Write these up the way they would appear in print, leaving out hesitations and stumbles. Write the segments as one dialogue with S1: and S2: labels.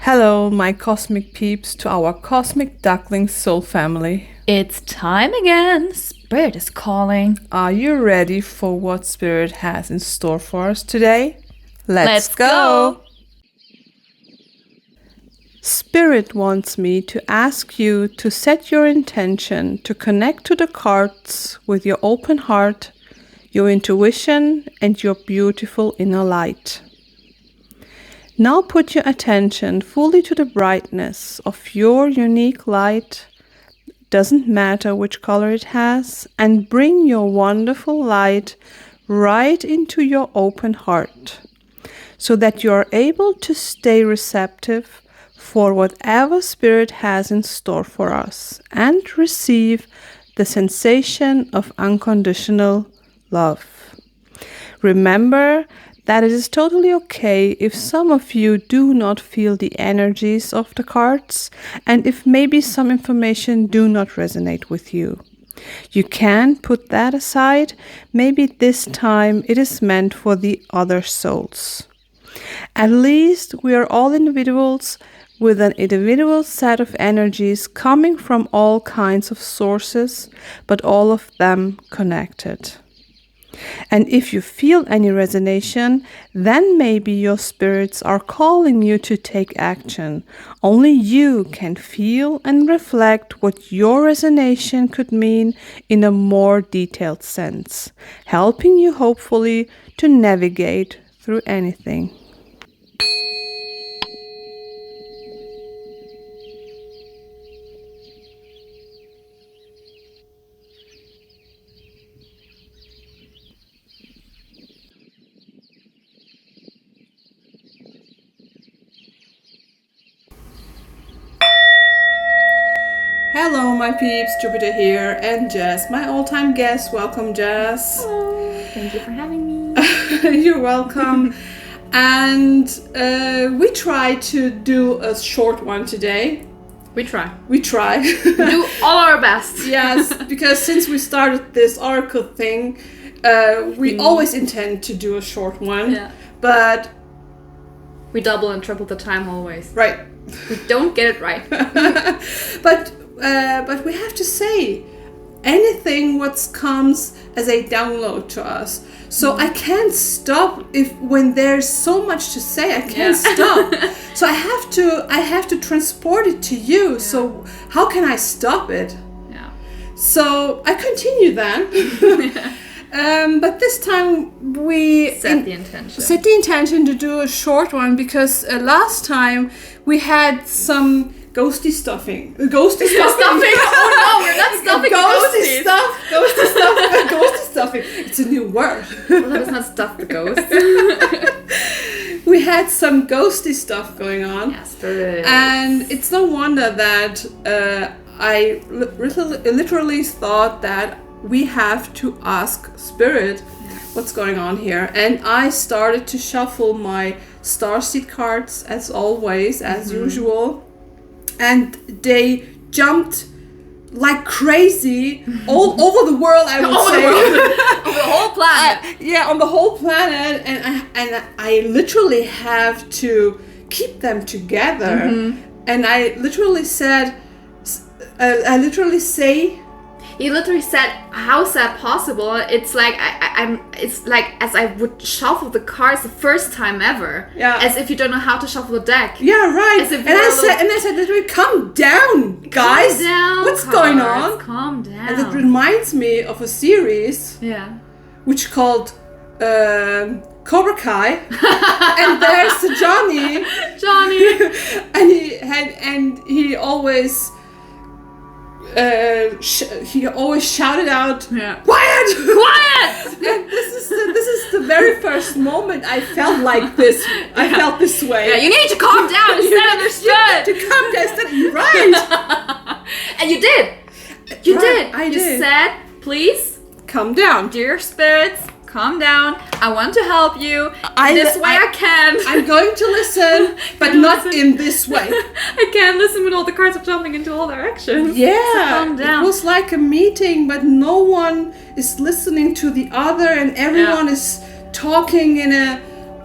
S1: Hello, my cosmic peeps, to our cosmic duckling soul family.
S2: It's time again. Spirit is calling.
S1: Are you ready for what Spirit has in store for us today?
S2: Let's go!
S1: Spirit wants me to ask you to set your intention to connect to the cards with your open heart, your intuition, and your beautiful inner light. Now put your attention fully to the brightness of your unique light, doesn't matter which color it has, and bring your wonderful light right into your open heart, so that you are able to stay receptive for whatever Spirit has in store for us and receive the sensation of unconditional love. Remember that it is totally okay if some of you do not feel the energies of the cards and if maybe some information do not resonate with you. You can put that aside. Maybe this time it is meant for the other souls. At least we are all individuals with an individual set of energies coming from all kinds of sources, but all of them connected. And if you feel any resonation, then maybe your spirits are calling you to take action. Only you can feel and reflect what your resonation could mean in a more detailed sense, helping you hopefully to navigate through anything. Hello, my peeps, Jupiter here, and Jess, my all-time guest. Welcome, Jess.
S2: Hello. Thank you for having me.
S1: You're welcome. And we try to do a short one today.
S2: We try.
S1: We try.
S2: Do all our best.
S1: Yes, because since we started this oracle thing, we always intend to do a short one.
S2: Yeah.
S1: But
S2: We double and triple the time always.
S1: right.
S2: We don't get it right.
S1: But we have to say anything what comes as a download to us. So I can't stop when there's so much to say. I can't stop. So I have to transport it to you. Yeah. So how can I stop it?
S2: Yeah.
S1: So I continue then. But this time we
S2: Set the intention
S1: to do a short one because last time we had some ghosty stuffing. Ghosty stuffing.
S2: Oh no, we're not stuffing
S1: ghosty
S2: ghosties.
S1: Ghosty stuff. Ghosty stuffing. It's a new word.
S2: Well, let us not stuff the ghost.
S1: We had some ghosty stuff going on.
S2: Yes, there is.
S1: And it's no wonder that I literally thought that we have to ask Spirit what's going on here. And I started to shuffle my starseed cards as always, as usual. And they jumped like crazy all over the world, I would say.
S2: On the whole planet.
S1: Yeah, on the whole planet. And I literally have to keep them together. And I literally said,
S2: He literally said, "How is that possible?" It's like it's like as I would shuffle the cards the first time ever.
S1: Yeah.
S2: As if you don't know how to shuffle a deck.
S1: Yeah, right.
S2: As if
S1: And I said, literally, calm down, guys.
S2: Calm down.
S1: What's going on?
S2: Calm down.
S1: And it reminds me of a series
S2: Yeah.
S1: which called Cobra Kai. And there's Johnny. and he always shouted out,
S2: Yeah.
S1: "Quiet!
S2: Quiet!"
S1: And this is the very first moment I felt like this. I felt this way.
S2: Yeah, you need to calm down. Is that understood?
S1: To calm down, right?
S2: And you did. You
S1: Right,
S2: did.
S1: I
S2: You
S1: did.
S2: said, "Please,
S1: Calm down.
S2: dear spirits, calm down. I want to help you.
S1: I-
S2: This way I can.
S1: I'm going to listen, but not in this way."
S2: I can't listen when all the cards are jumping into all directions.
S1: Yeah,
S2: So calm down.
S1: it was like a meeting, but no one is listening to the other, and everyone is talking in a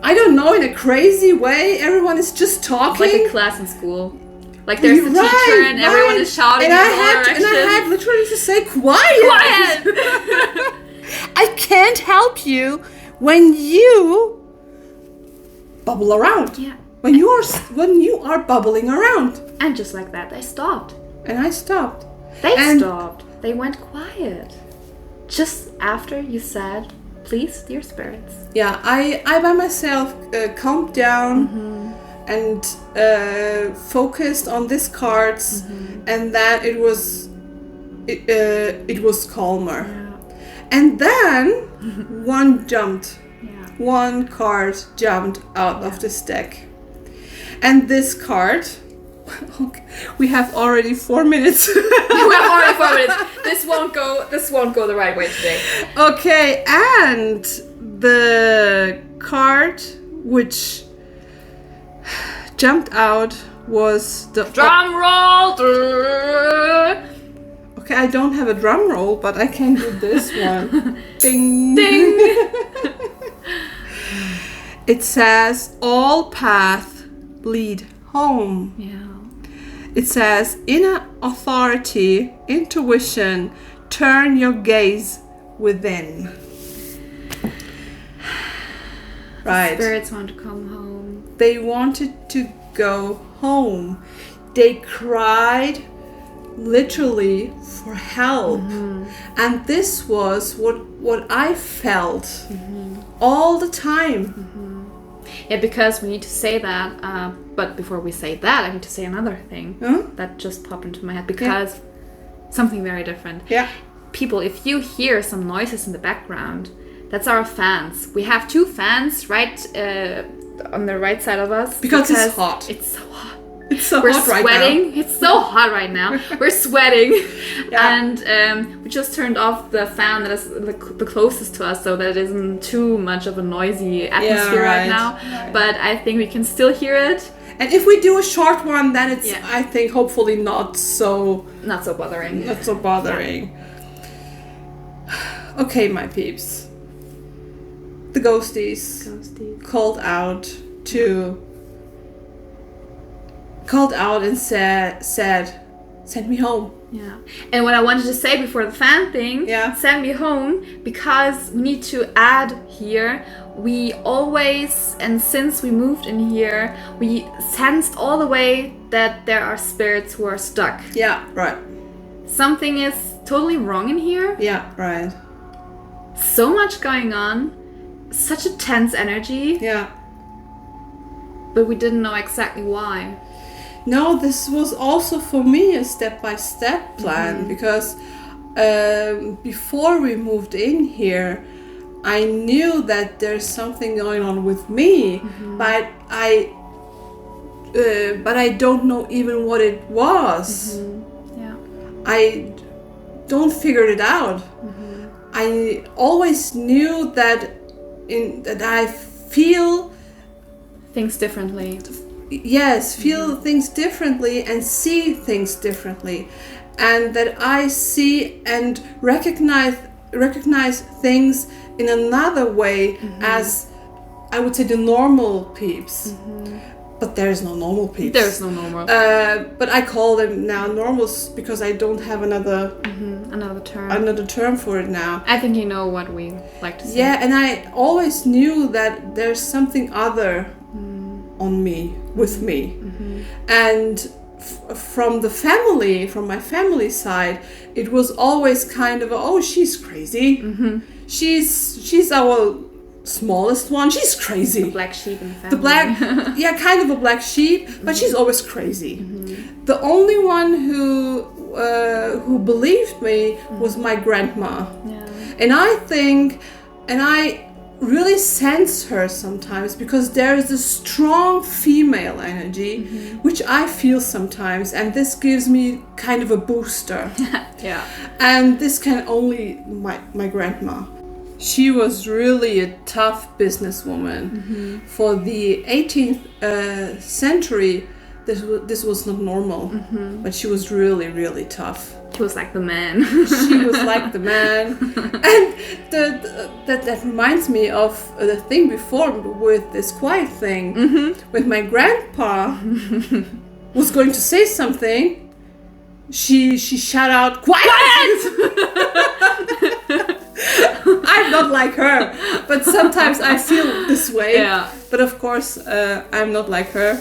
S1: I don't know, in a crazy way. Everyone is just talking.
S2: Like a class in school. Like there's the teacher and everyone is shouting in all directions.
S1: And I had literally to say, quiet! I can't help you when you bubble around.
S2: Yeah.
S1: When you are bubbling around.
S2: And just like that, they stopped.
S1: And I stopped.
S2: They stopped. They went quiet. Just after you said, please, dear spirits.
S1: Yeah, I by myself calmed down and focused on these cards, and that it was calmer. Yeah. And then one jumped. Yeah. One card jumped out of this deck. And this card, we have already 4 minutes.
S2: We have already 4 minutes. This won't go the right way today.
S1: Okay, and the card which jumped out was the
S2: drum roll.
S1: Okay, I don't have a drum roll, but I can do this one. Ding
S2: ding.
S1: It says all paths lead home.
S2: Yeah.
S1: It says inner authority, intuition, turn your gaze within. Right.
S2: Spirits want to come home.
S1: They wanted to go home. They cried literally for help. And this was what I felt all the time.
S2: Yeah, because we need to say that, but before we say that, I need to say another thing that just popped into my head, because something very different.
S1: Yeah.
S2: People, if you hear some noises in the background, that's our fans. We have 2 fans right on the right side of us.
S1: Because it's hot.
S2: It's so hot.
S1: It's so
S2: We're
S1: hot right
S2: sweating.
S1: now.
S2: It's so hot right now. We're sweating.
S1: Yeah.
S2: And we just turned off the fan that is the closest to us, so that it isn't too much of a noisy atmosphere right now. Right. But I think we can still hear it.
S1: And if we do a short one, then it's, I think, hopefully not so
S2: bothering.
S1: Not so bothering. Okay, my peeps. The ghosties called out and said, send me home.
S2: Yeah. And what I wanted to say before the fan thing, send me home, because we need to add here, we always, and since we moved in here, we sensed all the way that there are spirits who are stuck.
S1: Yeah, right.
S2: Something is totally wrong in here.
S1: Yeah, right.
S2: So much going on, such a tense energy.
S1: Yeah.
S2: But we didn't know exactly why.
S1: No, this was also for me a step-by-step plan, because before we moved in here, I knew that there's something going on with me, but I don't know even what it was.
S2: Yeah.
S1: I don't figure it out. I always knew that I feel
S2: things differently.
S1: Yes, feel things differently and see things differently, and that I see and recognize things in another way as, I would say, the normal peeps. But there's no normal peeps.
S2: There's no normal.
S1: But I call them now normals because I don't have another term for it now.
S2: I think you know what we like to say.
S1: Yeah, and I always knew that there's something other on me, with me. And from my family side, it was always kind of, oh, she's crazy. She's our smallest one. She's crazy.
S2: The black sheep in the family.
S1: Kind of a black sheep, but she's always crazy. The only one who believed me was my grandma. And I really sense her sometimes, because there is a strong female energy which I feel sometimes, and this gives me kind of a booster. And this can only my grandma. She was really a tough businesswoman. For the 18th century, this was not normal, but she was really, really tough.
S2: He was like the man.
S1: She was like the man. And that reminds me of the thing before with this quiet thing. With my grandpa was going to say something, she shout out, "Quiet!" I'm not like her, but sometimes I feel this way.
S2: Yeah.
S1: But of course, I'm not like her.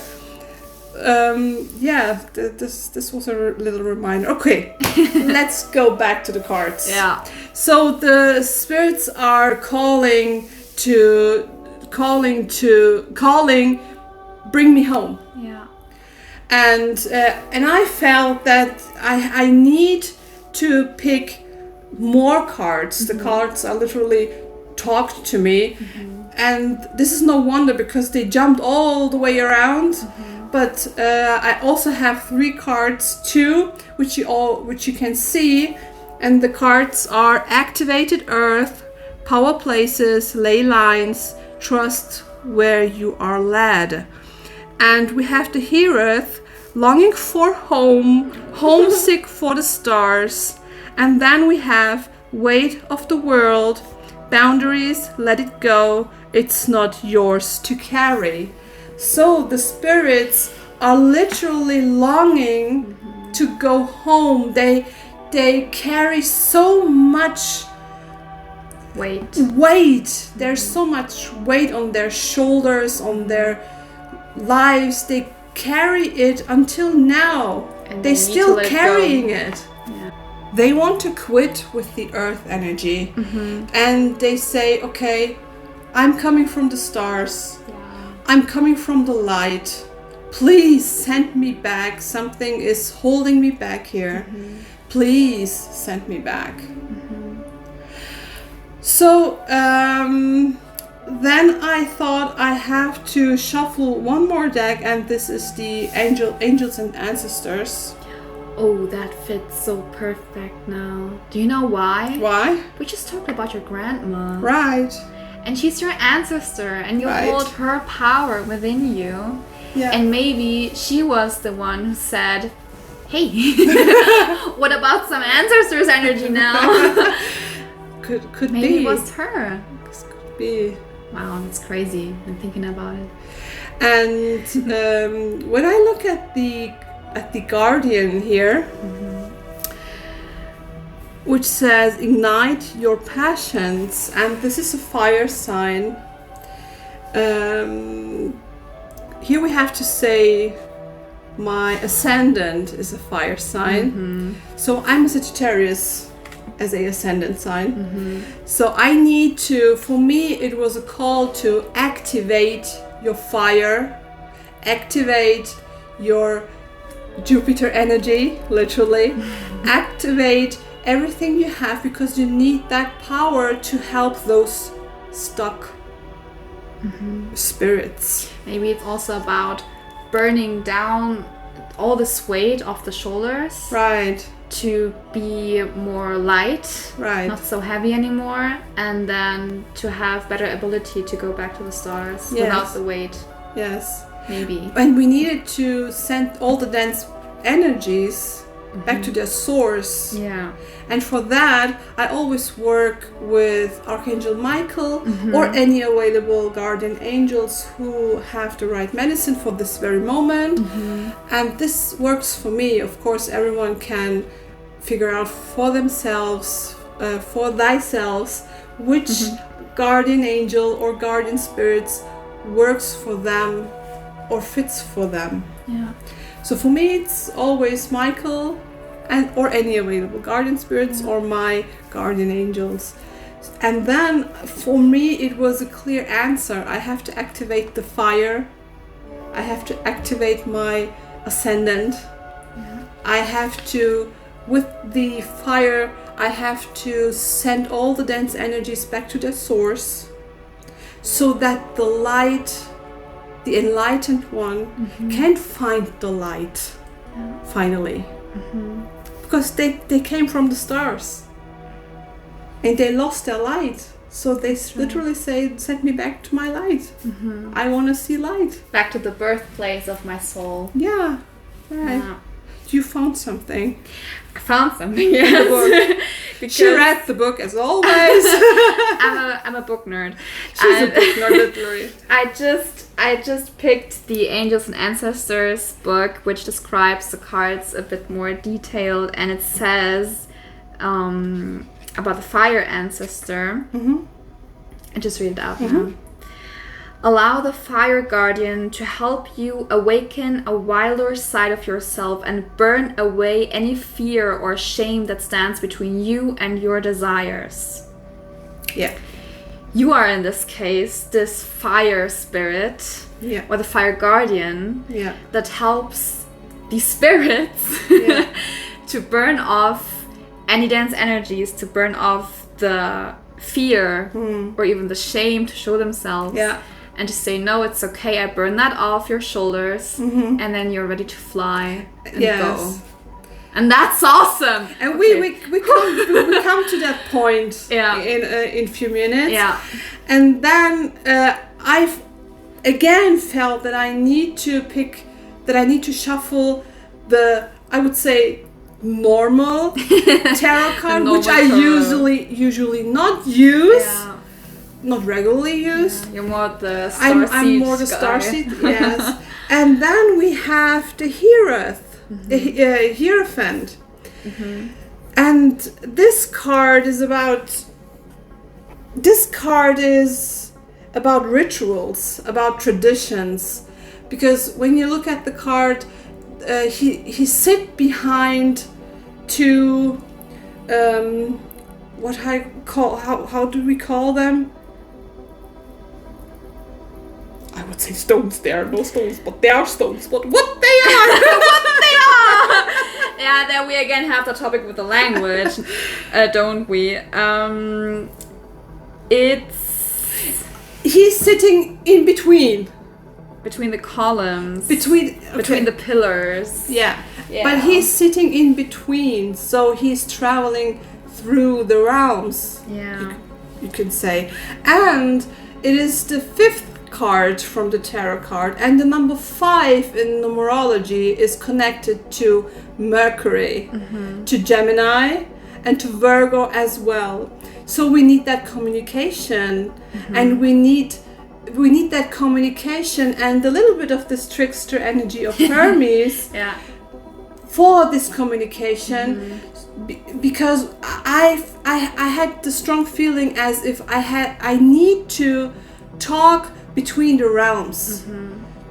S1: This was a little reminder. Okay, let's go back to the cards.
S2: Yeah.
S1: So the spirits are calling, bring me home.
S2: Yeah.
S1: And I felt that I need to pick more cards. The cards are literally talked to me, and this is no wonder because they jumped all the way around. But I also have 3 cards too, which you can see, and the cards are activated earth, power places, ley lines, trust where you are led. And we have the Heareth, longing for home, homesick for the stars. And then we have weight of the world, boundaries, let it go, it's not yours to carry. So the spirits are literally longing to go home. They carry so much
S2: weight.
S1: There's so much weight on their shoulders, on their lives. They carry it until now.
S2: And
S1: they're still carrying
S2: go.
S1: It.
S2: Yeah.
S1: They want to quit with the earth energy. And they say, okay, I'm coming from the stars. I'm coming from the light. Please send me back. Something is holding me back here. Please send me back. So then I thought I have to shuffle one more deck, and this is the Angels and Ancestors.
S2: Oh, that fits so perfect now. Do you know why?
S1: Why?
S2: We just talked about your grandma.
S1: Right.
S2: And she's your ancestor, and you hold her power within you.
S1: Yeah.
S2: And maybe she was the one who said, hey, what about some ancestors energy now?
S1: Could
S2: maybe
S1: be.
S2: It was her.
S1: Could be.
S2: Wow, that's crazy. I'm thinking about it.
S1: And when I look at the Guardian here, which says ignite your passions, and this is a fire sign. Here we have to say my ascendant is a fire sign. So I'm a Sagittarius as a ascendant sign. So I need to, for me it was a call to activate your fire, activate your Jupiter energy, literally. Activate everything you have, because you need that power to help those stuck spirits.
S2: Maybe it's also about burning down all this weight off the shoulders.
S1: Right.
S2: To be more light.
S1: Right.
S2: Not so heavy anymore. And then to have better ability to go back to the stars without the weight.
S1: Yes.
S2: Maybe.
S1: And we needed to send all the dense energies back to their source.
S2: Yeah.
S1: And for that, I always work with Archangel Michael or any available guardian angels who have the right medicine for this very moment. And this works for me. Of course, everyone can figure out for themselves, for themselves, which guardian angel or guardian spirits works for them or fits for them.
S2: Yeah.
S1: So for me, it's always Michael or any available guardian spirits or my guardian angels. And then for me, it was a clear answer. I have to activate the fire. I have to activate my ascendant. I have to, with the fire, I have to send all the dense energies back to their source, so that the light, the enlightened one, can find the light finally. Because they came from the stars and they lost their light. So they literally say, send me back to my light. I want to see light.
S2: Back to the birthplace of my soul.
S1: Yeah, right. you found something.
S2: I found something, yes.
S1: She read the book as always.
S2: I'm a book nerd.
S1: She's a book nerd, literally.
S2: I just picked the Angels and Ancestors book, which describes the cards a bit more detailed, and it says about the fire ancestor. I just read it out now. Allow the fire guardian to help you awaken a wilder side of yourself and burn away any fear or shame that stands between you and your desires.
S1: Yeah.
S2: You are, in this case, this fire spirit, or the fire guardian, that helps the spirits to burn off any dense energies, to burn off the fear or even the shame to show themselves. And to say, no, it's okay, I burn that off your shoulders, and then you're ready to fly and go. And that's awesome.
S1: And we come to that point in a few minutes. And then I've again felt that I need to shuffle the, I would say, normal tarot card, which I usually not use. Not regularly used.
S2: You're more the starseed.
S1: I'm more the starseed, yes. And then we have the Hierophant. And this card is about rituals, about traditions. Because when you look at the card, he sit behind two, how do we call them? I would say stones. There are no stones, but they are stones. But what they are! What they are!
S2: Yeah, then we again have the topic with the language, don't we?
S1: He's sitting in between.
S2: Between the columns.
S1: Between
S2: the pillars.
S1: Yeah. But he's sitting in between, so he's traveling through the realms. You could say. And it is the 5th card from the tarot card, and the number 5 in numerology is connected to Mercury, to Gemini, and to Virgo as well. So we need that communication, and we need that communication and a little bit of this trickster energy of Hermes for this communication, because I had the strong feeling as if I need to talk between the realms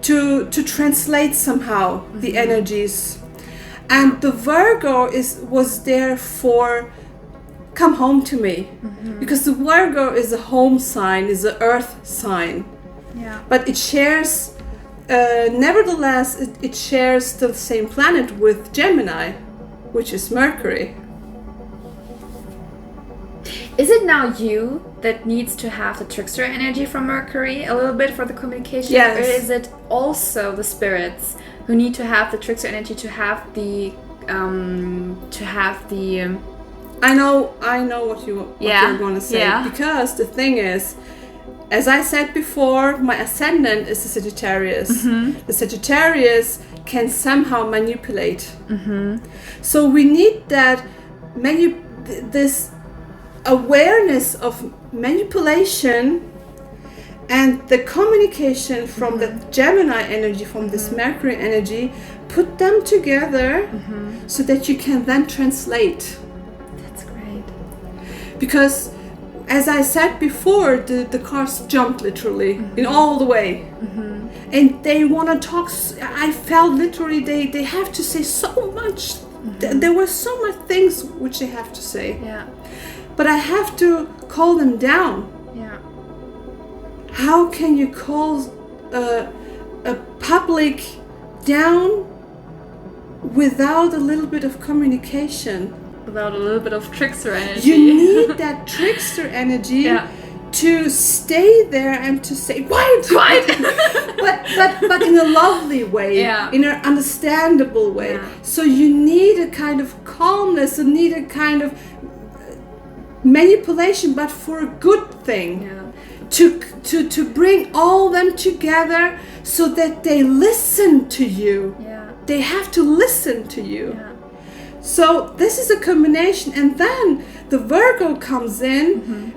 S1: to translate somehow the energies. And the Virgo was there for come home to me, because the Virgo is a home sign, is an earth sign, but it shares nevertheless it shares the same planet with Gemini, which is Mercury.
S2: Is it now you that needs to have the trickster energy from Mercury a little bit for the communication?
S1: Yes.
S2: Or is it also the spirits who need to have the trickster energy to have the
S1: I know what you're going to say, because the thing is, as I said before, my ascendant is the Sagittarius. The Sagittarius can somehow manipulate. So we need that this awareness of manipulation and the communication from the Gemini energy, from this Mercury energy, put them together so that you can then translate.
S2: That's great.
S1: Because as I said before, the cards jumped literally in all the way. And they want to talk. I felt literally they have to say so much. There were so much things which they have to say. But I have to call them down. How can you call a public down without a little bit of communication?
S2: Without a little bit of trickster energy.
S1: You need that trickster energy to stay there and to say quiet, but in a lovely way, in an understandable way. So you need a kind of calmness, you need a kind of manipulation, but for a good thing. To bring all them together so that they listen to you. they have to listen to you.
S2: Yeah.
S1: So this is a combination, and then the Virgo comes in.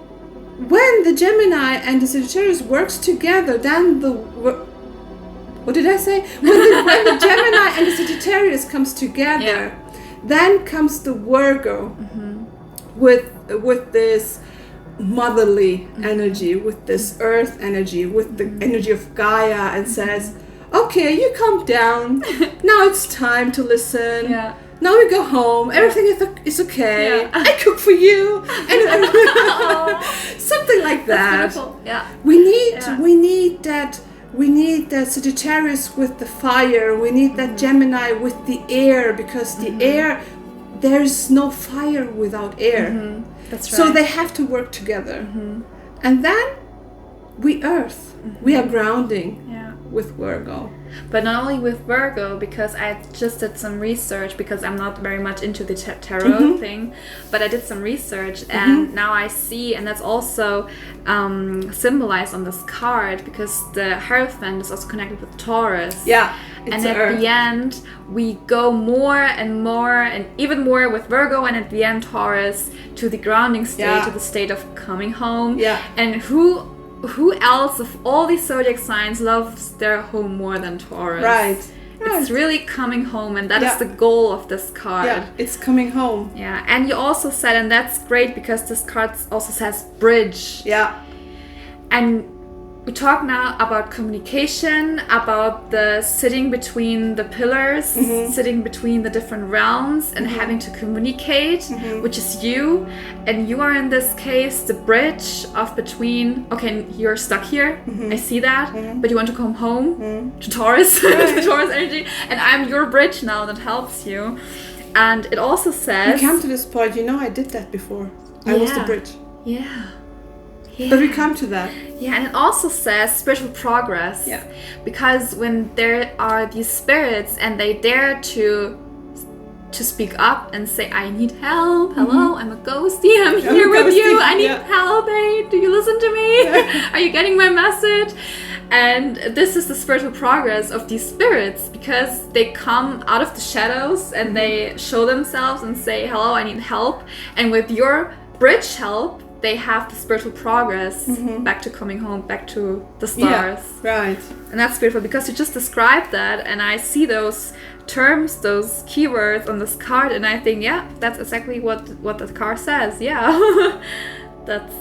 S1: When the Gemini and the Sagittarius works together, then what did I say? When the Gemini and the Sagittarius comes together, then comes the Virgo with this motherly energy, with this earth energy, with the energy of Gaia, and says, okay, you calm down. Now it's time to listen.
S2: Yeah.
S1: Now we go home. Everything is okay.
S2: Yeah.
S1: I cook for you. And something like that.
S2: That's beautiful. Yeah.
S1: We need that. We need that Sagittarius with the fire. We need that Gemini with the air, because the air, there's no fire without air.
S2: That's right.
S1: So they have to work together. And then we earth. We are grounding with Virgo.
S2: But not only with Virgo, because I just did some research, because I'm not very much into the tarot thing, but I did some research, and now I see, and that's also symbolized on this card, because the Hierophant is also connected with Taurus.
S1: Yeah.
S2: And at the end, we go more and more, and even more with Virgo, and at the end, Taurus, to the grounding state, to the state of coming home.
S1: Yeah.
S2: And who else of all these zodiac signs loves their home more than Taurus?
S1: Right.
S2: It's really coming home, and that is the goal of this card.
S1: Yeah, it's coming home.
S2: Yeah, and you also said, and that's great, because this card also says bridge.
S1: Yeah.
S2: And we talk now about communication, about the sitting between the pillars, sitting between the different realms, and having to communicate, which is you. And you are, in this case, the bridge of between, okay, you're stuck here, I see that, but you want to come home to Taurus, to Taurus energy, and I'm your bridge now that helps you. And it also says...
S1: We come to this point, I did that before. I was the bridge.
S2: Yeah.
S1: But we come to that.
S2: Yeah, and it also says spiritual progress.
S1: Yeah.
S2: Because when there are these spirits and they dare to speak up and say, I need help. Hello, I'm a ghosty. I'm here with you. I need help. Hey, do you listen to me? Are you getting my message? And this is the spiritual progress of these spirits, because they come out of the shadows and they show themselves and say, hello, I need help. And with your bridge help, they have the spiritual progress back to coming home, back to the stars.
S1: Yeah, right.
S2: And that's beautiful, because you just described that, and I see those terms, those keywords on this card, and I think, yeah, that's exactly what the card says. Yeah. That's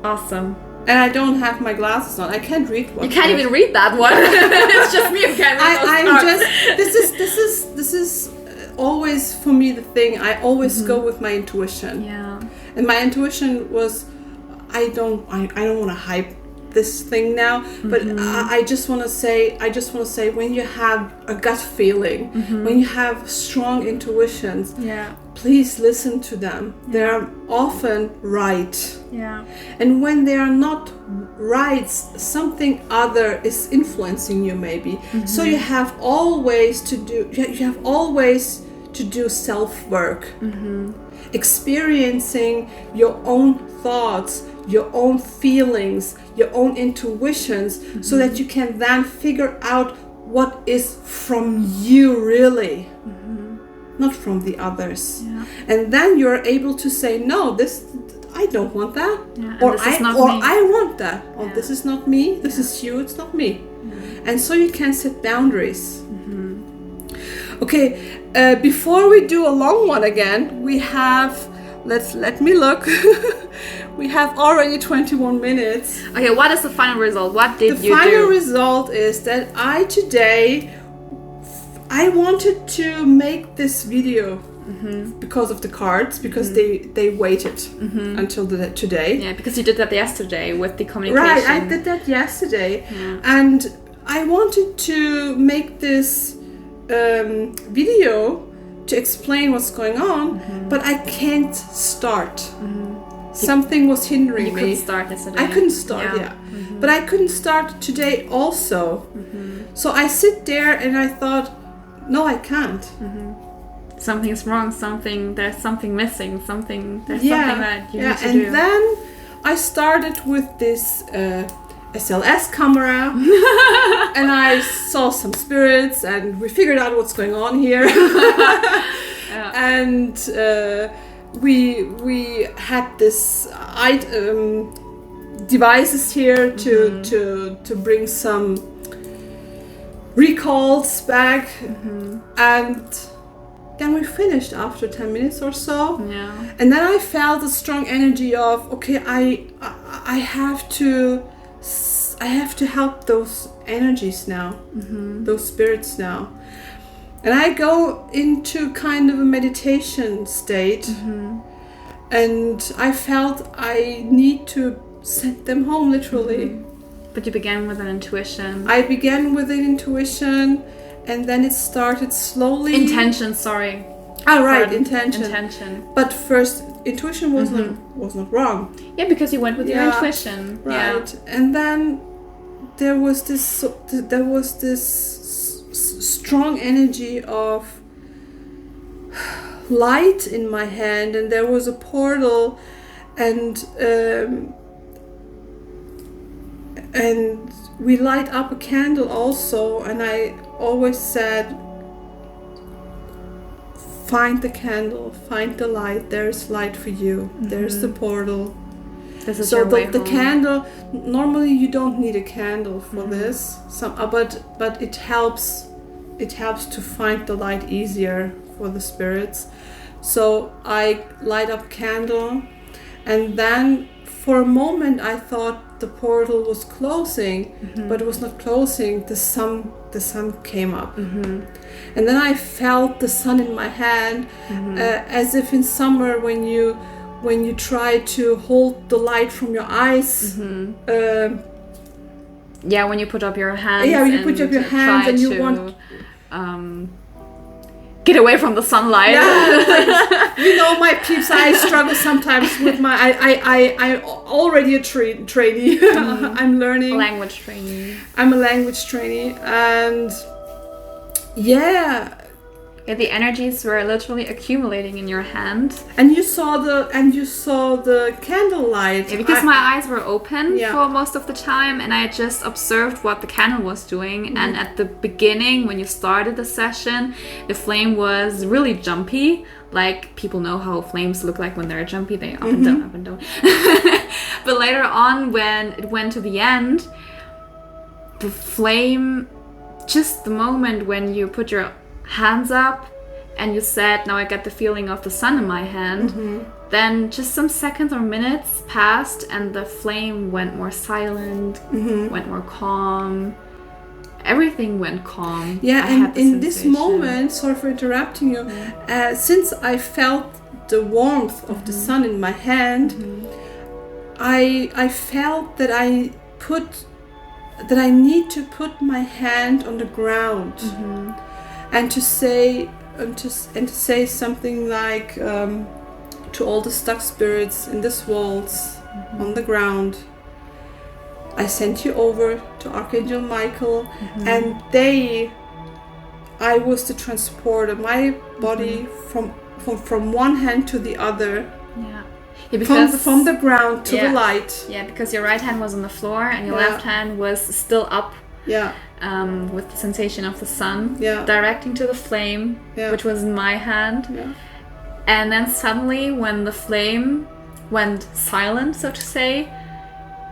S2: awesome.
S1: And I don't have my glasses on. I can't read one.
S2: You can't even read that one. It's just me who can't read
S1: This is always for me the thing. I always go with my intuition.
S2: Yeah.
S1: And my intuition was, I don't want to hype this thing now, but I just want to say, when you have a gut feeling, when you have strong intuitions, please listen to them. They're often right.
S2: Yeah.
S1: And when they are not right, something other is influencing you, maybe. So you have always to do self-work. Experiencing your own thoughts, your own feelings, your own intuitions, so that you can then figure out what is from you really, not from the others. Yeah. And then you're able to say, no, this, I don't want that, or I want that, or this is not me, this is you, it's not me. And so you can set boundaries. Okay, before we do a long one again, we have, let me look. We have already 21 minutes.
S2: Okay, what is the final result? What did you do?
S1: The final result is that I wanted to make this video because of the cards, because they waited until today.
S2: Yeah, because you did that yesterday with the communication.
S1: Right, I did that yesterday. And I wanted to make this video to explain what's going on, but I can't start. Something was hindering me.
S2: You couldn't start yesterday.
S1: I couldn't start, but I couldn't start today also. So I sit there and I thought, no, I can't.
S2: Something's wrong. There's something missing. There's something that you need to do.
S1: And then I started with this SLS camera. And I saw some spirits, and we figured out what's going on here. And we had this devices here to bring some recalls back, and then we finished after 10 minutes or so. And then I felt a strong energy of, okay, I have to help those energies now, those spirits now. And I go into kind of a meditation state, and I felt I need to send them home, literally.
S2: But you began with an intuition.
S1: I began with an intuition, and then it started slowly.
S2: Intention, sorry.
S1: Oh, right, intention.
S2: Intention.
S1: But first, intuition was not wrong.
S2: Yeah, because you went with your intuition.
S1: Right. Yeah. And then there was this strong energy of light in my hand, and there was a portal, and we light up a candle also, and I always said, find the candle, find the light, there's light for you, there's the portal.
S2: This is
S1: so
S2: your way
S1: the
S2: home.
S1: candle, normally you don't need a candle for this, but it helps to find the light easier for the spirits. So I light up candle, and then for a moment I thought the portal was closing, but it was not closing. The sun came up, and then I felt the sun in my hand, as if in summer when you try to hold the light from your eyes.
S2: When you put up your hands.
S1: Yeah, when you put up your hands and you want
S2: get away from the sunlight.
S1: Yeah, you know, my peeps, I struggle sometimes with my. I already a trainee. I'm learning.
S2: Language trainee.
S1: I'm a language trainee, and yeah,
S2: the energies were literally accumulating in your hand.
S1: And you saw the candlelight.
S2: Yeah, because my eyes were open for most of the time, and I just observed what the candle was doing. And at the beginning, when you started the session, the flame was really jumpy. Like, people know how flames look like when they're jumpy. They up and down, up and down. But later on, when it went to the end, the flame, just the moment when you put your hands up and you said, now I get the feeling of the sun in my hand, then just some seconds or minutes passed, and the flame went more silent, went more calm. Everything went calm.
S1: Yeah, and in this moment, sorry for interrupting you, since I felt the warmth of the sun in my hand, I felt that I need to put my hand on the ground. And to say something like to all the stuck spirits in this waltz on the ground, I sent you over to Archangel Michael, and I was the transporter, my body from one hand to the other, because from the ground to the light.
S2: Yeah, because your right hand was on the floor and your left hand was still up.
S1: Yeah.
S2: With the sensation of the sun, directing to the flame, which was in my hand. Yeah. And then suddenly, when the flame went silent, so to say,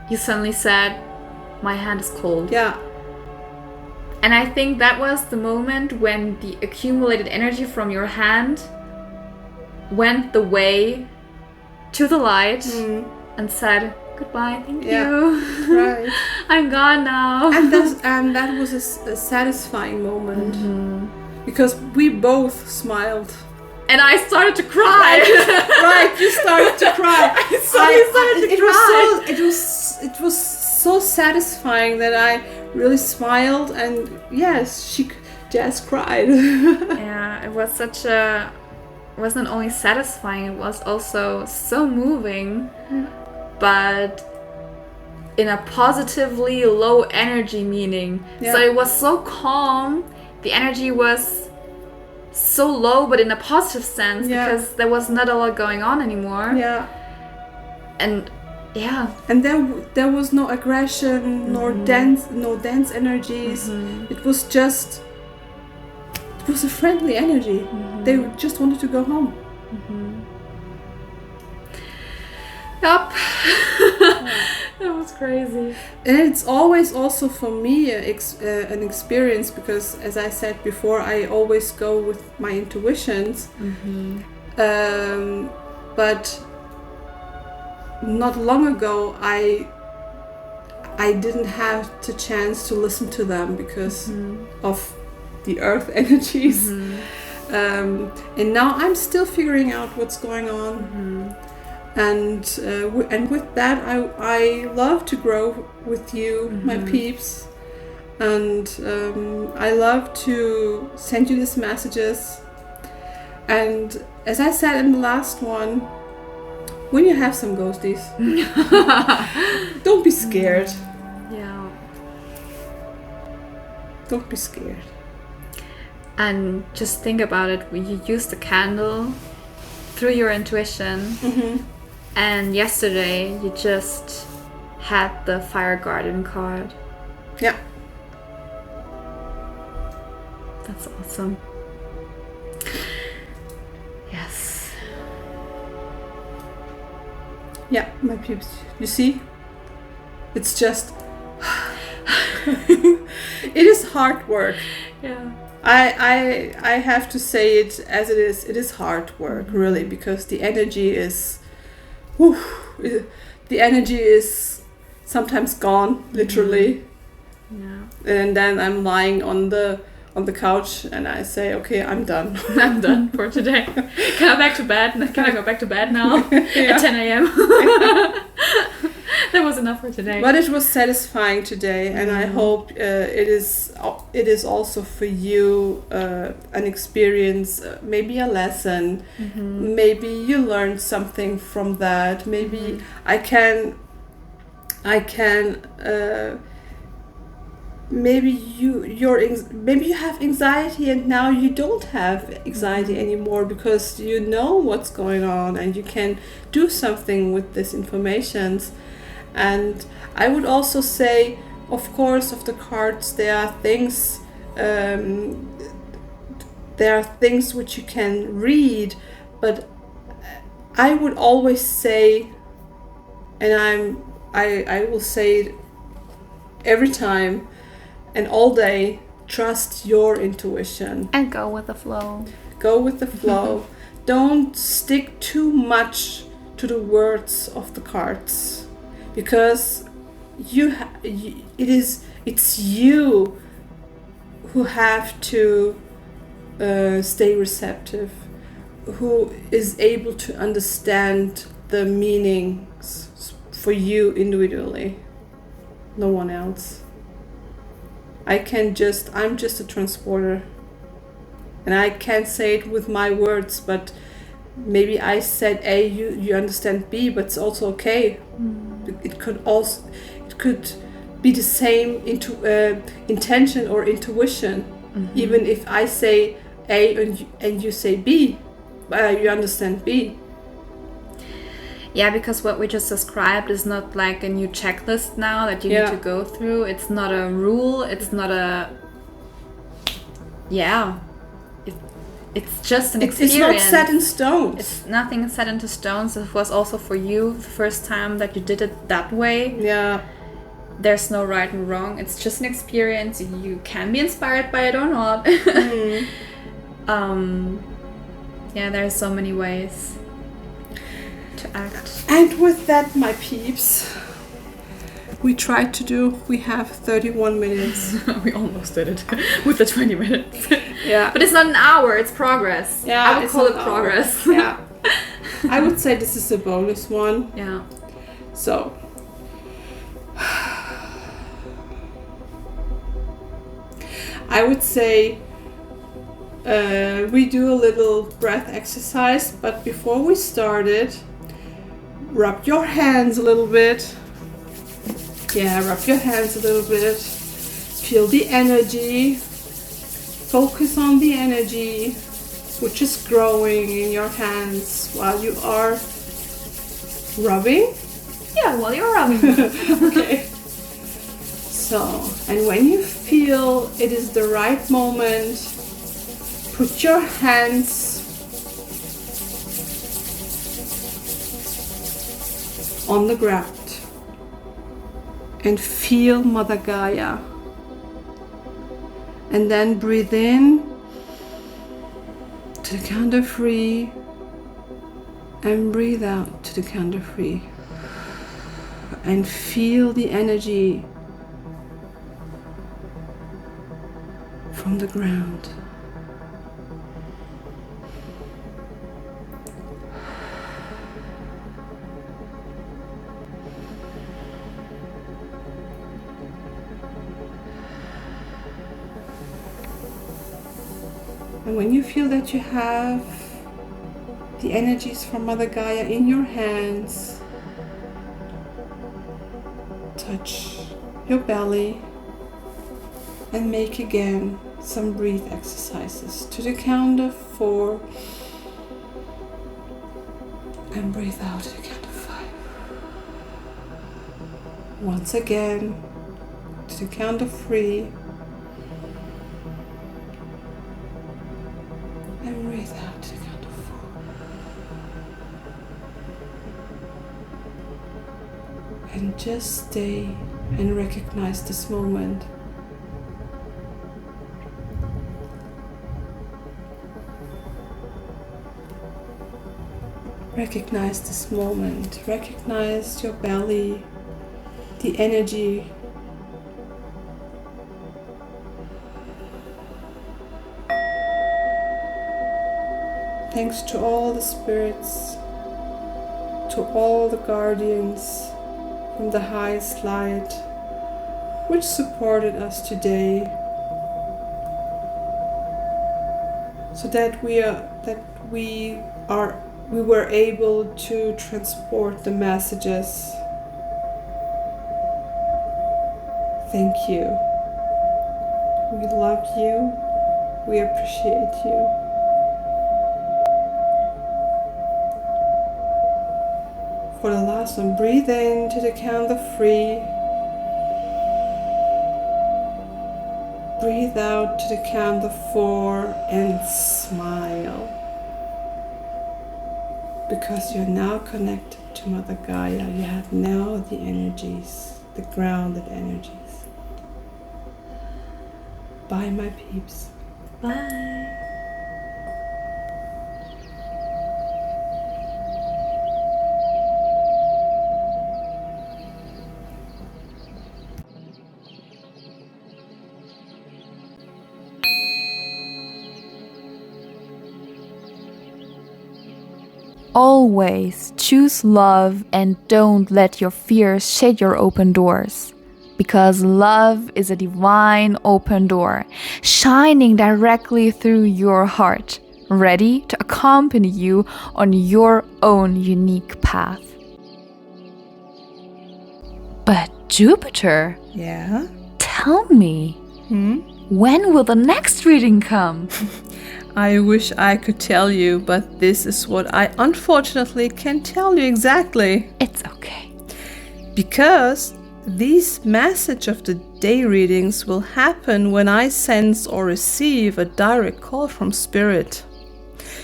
S2: you suddenly said, my hand is cold.
S1: Yeah.
S2: And I think that was the moment when the accumulated energy from your hand went the way to the light and said, goodbye, thank you.
S1: Right.
S2: I'm gone now.
S1: And that was a satisfying moment, because we both smiled.
S2: And I started to cry.
S1: Right, you started to cry.
S2: I started to cry.
S1: It was so satisfying that I really smiled, and yes, Jazz cried.
S2: Yeah, it was it was not only satisfying, it was also so moving. But in a positively low energy meaning. So it was so calm, the energy was so low, but in a positive sense, because there was not a lot going on anymore.
S1: Yeah.
S2: And Yeah.
S1: And there was no aggression, nor dense energies. It was a friendly energy. They just wanted to go home.
S2: Yep. That was crazy.
S1: And it's always also for me an experience, because as I said before, I always go with my intuitions. But not long ago I didn't have the chance to listen to them because of the earth energies. And now I'm still figuring out what's going on. And with that, I love to grow with you, my peeps, and I love to send you these messages. And as I said in the last one, when you have some ghosties, don't be scared.
S2: Yeah.
S1: Don't be scared.
S2: And just think about it. When you use the candle through your intuition. And yesterday you just had the Fire Guardian card.
S1: Yeah.
S2: That's awesome. Yes.
S1: Yeah, my peeps. You see? It's just... it is hard work.
S2: Yeah.
S1: I have to say it as it is. It is hard work, really, because the energy is... the energy is sometimes gone, literally.
S2: Yeah.
S1: And then I'm lying on the couch and I say, okay, I'm done.
S2: I'm done for today. Can I back to bed? Can I go back to bed now? At 10 a.m. That was enough for today.
S1: But it was satisfying today, and I hope it is also for you an experience, maybe a lesson. Maybe you learned something from that. Maybe I can. Maybe you have anxiety and now you don't have anxiety anymore because you know what's going on and you can do something with this information. And I would also say, of course, of the cards, there are things which you can read, but I would always say, and I will say it every time and all day, trust your intuition.
S2: And go with the flow.
S1: Go with the flow. Don't stick too much to the words of the cards, because it's you who have to stay receptive, who is able to understand the meanings for you individually. No one else. I'm just a transporter, and I can't say it with my words, but maybe I said A, you understand B, but it's also okay. It could be the same intention or intuition, even if I say A and you say B, you understand B.
S2: Yeah, because what we just described is not like a new checklist now that you need to go through. It's not a rule. It's not a... Yeah. It's just an experience.
S1: It's not set in stone.
S2: It's nothing set into stone. So it was also for you the first time that you did it that way.
S1: Yeah.
S2: There's no right and wrong. It's just an experience. You can be inspired by it or not. Yeah, there's so many ways to act.
S1: And with that, my peeps, we have 31 minutes.
S2: We almost did it with the 20 minutes.
S1: Yeah.
S2: But it's not an hour, it's progress.
S1: Yeah,
S2: I would call it progress.
S1: Yeah. I would say this is a bonus one.
S2: Yeah.
S1: So, I would say we do a little breath exercise, but before we started, rub your hands a little bit. Yeah, rub your hands a little bit. Feel the energy. Focus on the energy which is growing in your hands while you are rubbing.
S2: Yeah, while you're rubbing.
S1: Okay. So, and when you feel it is the right moment, put your hands on the ground and feel Mother Gaia. And then breathe in to the count of 3 and breathe out to the count of 3. And feel the energy from the ground. And when you feel that you have the energies from Mother Gaia in your hands, touch your belly and make again some breathe exercises to the count of 4 and breathe out to the count of 5. Once again to the count of 3 and breathe out to the count of 4. And just stay and recognize this moment. Recognize this moment. Recognize your belly, the energy. Thanks to all the spirits, to all the guardians from the highest light, which supported us today, so that we were able to transport the messages. Thank you. We love you. We appreciate you. For the last one, breathe in to the count of 3. Breathe out to the count of 4 and smile. Because you're now connected to Mother Gaia. You have now the energies, the grounded energies. Bye, my peeps.
S2: Bye.
S3: Always choose love and don't let your fears shade your open doors. Because love is a divine open door, shining directly through your heart, ready to accompany you on your own unique path. But Jupiter,
S1: Yeah?
S3: tell me, when will the next reading come?
S1: I wish I could tell you, but this is what I unfortunately can't tell you exactly.
S3: It's okay.
S1: Because these message of the day readings will happen when I sense or receive a direct call from Spirit.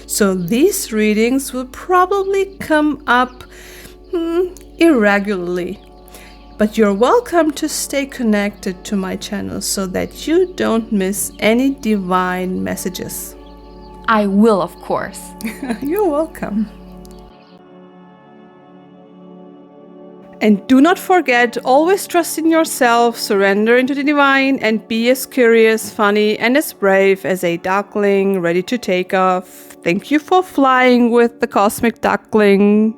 S1: So these readings will probably come up irregularly. But you're welcome to stay connected to my channel so that you don't miss any divine messages.
S3: I will, of course.
S1: You're welcome. And do not forget, always trust in yourself, surrender into the divine, and be as curious, funny, and as brave as a duckling ready to take off. Thank you for flying with the cosmic duckling.